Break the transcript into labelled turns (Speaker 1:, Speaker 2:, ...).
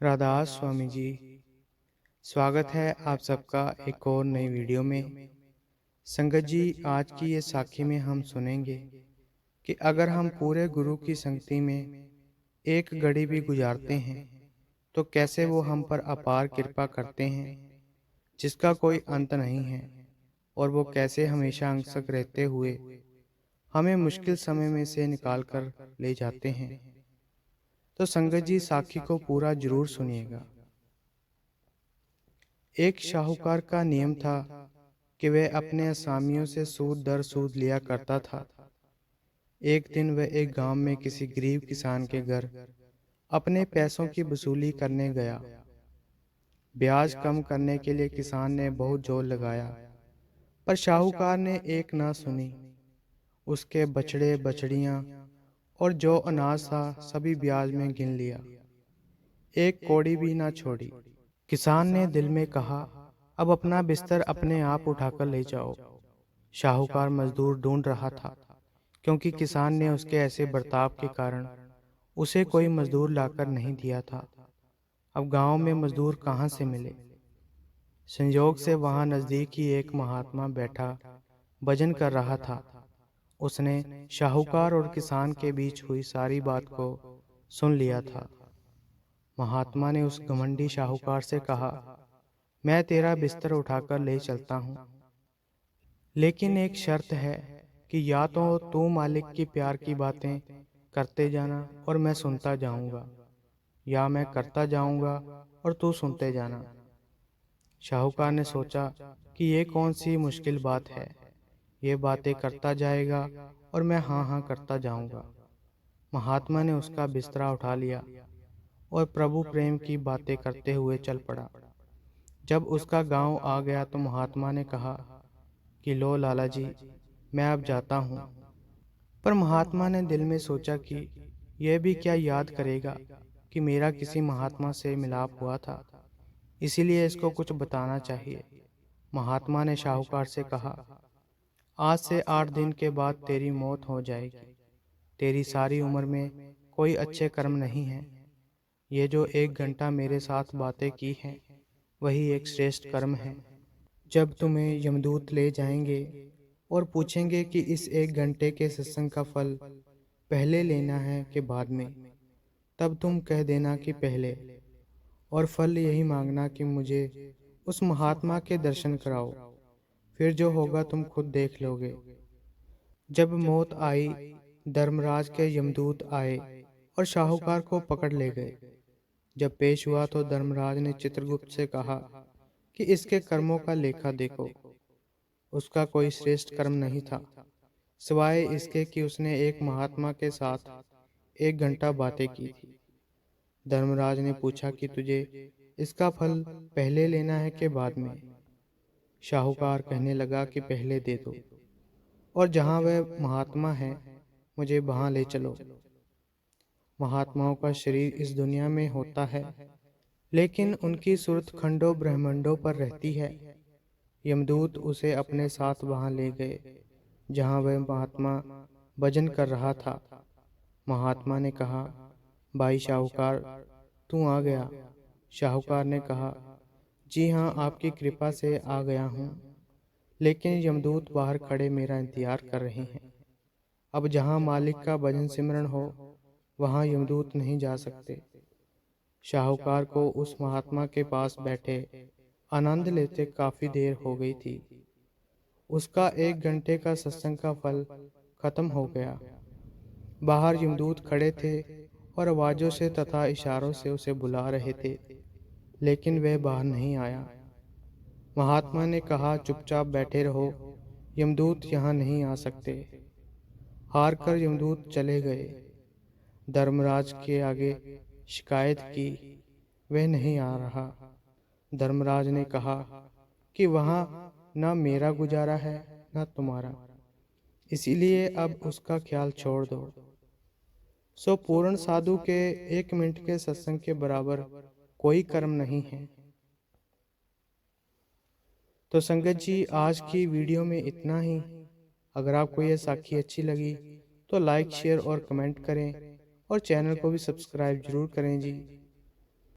Speaker 1: राधा स्वामी जी। स्वागत है आप सबका एक और नई वीडियो में। संगत जी, आज की ये साखी में हम सुनेंगे कि अगर हम पूरे गुरु की संगति में एक घड़ी भी गुजारते हैं तो कैसे वो हम पर अपार कृपा करते हैं जिसका कोई अंत नहीं है, और वो कैसे हमेशा अंग रहते हुए हमें मुश्किल समय में से निकाल कर ले जाते हैं। तो संगत जी, साखी को पूरा जरूर सुनिएगा। एक शाहूकार का नियम था कि वह अपने असामियों से सूद दर सूद लिया करता था। एक दिन वह एक गांव में किसी गरीब किसान के घर अपने पैसों की वसूली करने गया। ब्याज कम करने के लिए किसान ने बहुत जोर लगाया, पर शाहूकार ने एक ना सुनी। उसके बछड़े बछड़ियां और जो अनाज था सभी ब्याज में गिन लिया, एक कौड़ी भी ना छोड़ी। किसान ने दिल में कहा, अब अपना बिस्तर अपने आप उठाकर ले जाओ। शाहूकार मजदूर ढूंढ रहा था, क्योंकि किसान ने उसके ऐसे बर्ताव के कारण उसे कोई मजदूर लाकर नहीं दिया था। अब गांव में मजदूर कहाँ से मिले? संयोग से वहां नजदीक ही एक महात्मा बैठा भजन कर रहा था। उसने शाहूकार और किसान के बीच हुई सारी बात को सुन लिया था। महात्मा ने उस घमंडी शाहूकार से कहा, मैं तेरा बिस्तर उठाकर ले चलता हूँ, लेकिन एक शर्त है कि या तो तू मालिक की प्यार की बातें करते जाना और मैं सुनता जाऊंगा, या मैं करता जाऊंगा और तू सुनते जाना। शाहूकार ने सोचा कि ये कौन सी मुश्किल बात है, ये बातें करता जाएगा और मैं हाँ हाँ करता जाऊंगा। महात्मा ने उसका बिस्तरा उठा लिया और प्रभु प्रेम की बातें करते हुए चल पड़ा। जब उसका गांव आ गया तो महात्मा ने कहा कि लो लाला जी, मैं अब जाता हूँ। पर महात्मा ने दिल में सोचा कि यह भी क्या याद करेगा कि मेरा किसी महात्मा से मिलाप हुआ था, इसीलिए इसको कुछ बताना चाहिए। महात्मा ने शाहूकार से कहा, आज से 8 दिन के बाद तेरी मौत हो जाएगी। तेरी सारी उम्र में कोई अच्छे कर्म नहीं हैं। ये जो 1 घंटा मेरे साथ बातें की हैं वही एक श्रेष्ठ कर्म है। जब तुम्हें यमदूत ले जाएंगे और पूछेंगे कि इस 1 घंटे के सत्संग का फल पहले लेना है कि बाद में, तब तुम कह देना कि पहले, और फल यही मांगना कि मुझे उस महात्मा के दर्शन कराओ। फिर जो होगा तुम खुद देख लोगे। जब मौत आई, धर्मराज के यमदूत आए और शाहूकार को पकड़ ले गए। जब पेश हुआ तो धर्मराज ने चित्रगुप्त से कहा कि इसके कर्मों का लेखा देखो। उसका कोई श्रेष्ठ कर्म नहीं था, सिवाय इसके कि उसने एक महात्मा के साथ 1 घंटा बातें की थी। धर्मराज ने पूछा कि तुझे इसका फल पहले लेना है कि बाद में? शाहूकार कहने लगा कि पहले दे दो, और जहाँ वह महात्मा है मुझे वहाँ ले चलो। महात्माओं का शरीर इस दुनिया में होता है, लेकिन उनकी सुरत खंडों ब्रह्मांडों पर रहती है। यमदूत उसे अपने साथ वहां ले गए जहां वह महात्मा भजन कर रहा था। महात्मा ने कहा, भाई शाहूकार, तू आ गया। शाहूकार ने कहा, जी हाँ, आपकी कृपा से आ गया हूँ, लेकिन यमदूत बाहर खड़े मेरा इंतजार कर रहे हैं। अब जहाँ मालिक का भजन सिमरन हो वहाँ यमदूत नहीं जा सकते। शाहूकार को उस महात्मा के पास बैठे आनंद लेते काफी देर हो गई थी। उसका 1 घंटे का सत्संग का फल खत्म हो गया। बाहर यमदूत खड़े थे और आवाजों से तथा इशारों से उसे बुला रहे थे, लेकिन वह बाहर नहीं आया। महात्मा ने कहा, चुपचाप बैठे रहो, यमदूत यहाँ नहीं आ सकते। हार कर यमदूत चले गए। धर्मराज के आगे शिकायत की, वह नहीं आ रहा। धर्मराज ने कहा कि वहाँ न मेरा गुजारा है न तुम्हारा, इसीलिए अब उसका ख्याल छोड़ दो। सो पूर्ण साधु के 1 मिनट के सत्संग के बराबर कोई कर्म नहीं है। तो संगत जी, आज की वीडियो में इतना ही। अगर आपको यह साखी अच्छी लगी तो लाइक शेयर और कमेंट करें, और चैनल को भी सब्सक्राइब जरूर करें जी।